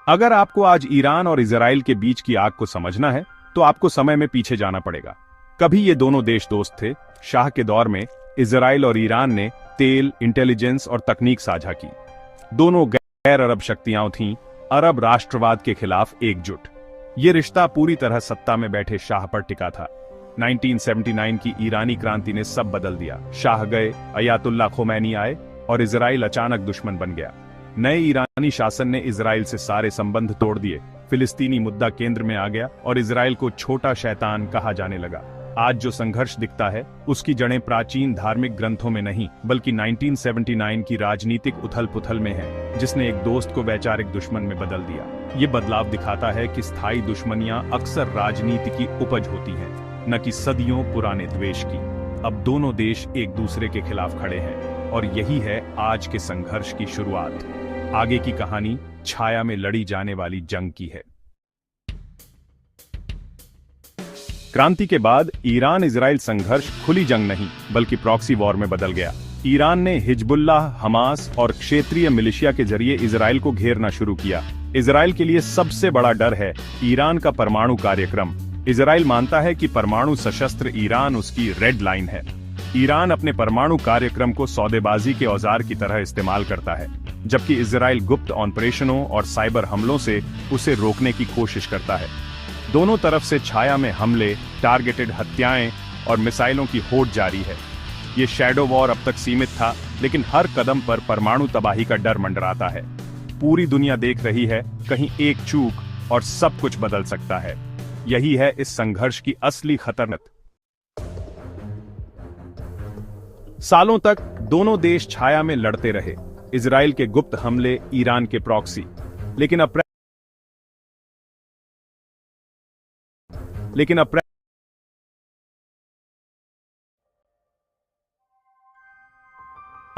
अगर आपको आज ईरान और इजराइल के बीच की आग को समझना है तो आपको समय में पीछे जाना पड़ेगा। कभी ये दोनों देश दोस्त थे। शाह के दौर में इजराइल और ईरान ने तेल, इंटेलिजेंस और तकनीक साझा की। दोनों गैर अरब शक्तियां थीं, अरब राष्ट्रवाद के खिलाफ एकजुट। ये रिश्ता पूरी तरह सत्ता में बैठे शाह पर टिका था। 1979 की ईरानी क्रांति ने सब बदल दिया। शाह गए, अयातुल्ला खोमैनी आए और इजराइल अचानक दुश्मन बन गया। नए ईरानी शासन ने इजराइल से सारे संबंध तोड़ दिए। फिलिस्तीनी मुद्दा केंद्र में आ गया और इजराइल को छोटा शैतान कहा जाने लगा। आज जो संघर्ष दिखता है उसकी जड़ें प्राचीन धार्मिक ग्रंथों में नहीं बल्कि 1979 की राजनीतिक उथल-पुथल में है, जिसने एक दोस्त को वैचारिक दुश्मन में बदल दिया। ये बदलाव दिखाता है कि स्थायी दुश्मनियां अक्सर राजनीति की उपज होती हैं, न कि सदियों पुराने द्वेष की। अब दोनों देश एक दूसरे के खिलाफ खड़े हैं और यही है आज के संघर्ष की शुरुआत। आगे की कहानी छाया में लड़ी जाने वाली जंग की है। क्रांति के बाद ईरान इजराइल संघर्ष खुली जंग नहीं बल्कि प्रॉक्सी वॉर में बदल गया। ईरान ने हिजबुल्लाह, हमास और क्षेत्रीय मिलिशिया के जरिए इजराइल को घेरना शुरू किया। इजराइल के लिए सबसे बड़ा डर है ईरान का परमाणु कार्यक्रम। इजराइल मानता है कि परमाणु सशस्त्र ईरान उसकी रेड लाइन है। ईरान अपने परमाणु कार्यक्रम को सौदेबाजी के औजार की तरह इस्तेमाल करता है, जबकि इजराइल गुप्त ऑपरेशनों और साइबर हमलों से उसे रोकने की कोशिश करता है। दोनों तरफ से छाया में हमले, टारगेटेड हत्याएं और मिसाइलों की होड़ जारी है। ये शैडो वॉर अब तक सीमित था, लेकिन हर कदम पर परमाणु तबाही का डर मंडराता है। पूरी दुनिया देख रही है, कहीं एक चूक और सब कुछ बदल सकता है। यही है इस संघर्ष की असली खतरनाक। सालों तक दोनों देश छाया में लड़ते रहे। इजराइल के गुप्त हमले, ईरान के प्रॉक्सी। लेकिन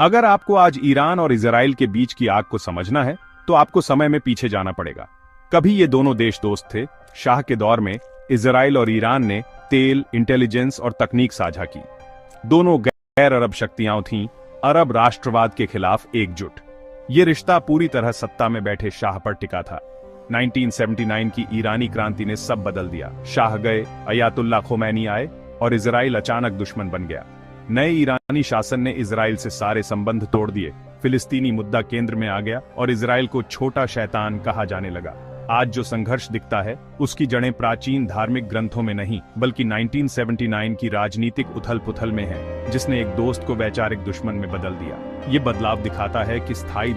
अगर आपको आज ईरान और इजराइल के बीच की आग को समझना है तो आपको समय में पीछे जाना पड़ेगा। कभी ये दोनों देश दोस्त थे। शाह के दौर में इजराइल और ईरान ने तेल, इंटेलिजेंस और तकनीक साझा की। दोनों गैर अरब शक्तियां थीं, अरब राष्ट्रवाद के खिलाफ एकजुट। ये रिश्ता पूरी तरह सत्ता में बैठे शाह पर टिका था। 1979 की ईरानी क्रांति ने सब बदल दिया। शाह गए, अयातुल्ला खोमैनी आए और इजराइल अचानक दुश्मन बन गया। नए ईरानी शासन ने इजराइल से सारे संबंध तोड़ दिए। फिलिस्तीनी मुद्दा केंद्र में आ गया और इजराइल को छोटा शैतान कहा जाने लगा। आज जो संघर्ष दिखता है उसकी जड़ें प्राचीन धार्मिक ग्रंथों में नहीं बल्कि 1979 की राजनीतिक उथल-पुथल में है, जिसने एक दोस्त को वैचारिक दुश्मन में बदल दिया। ये बदलाव दिखाता है कि स्थायी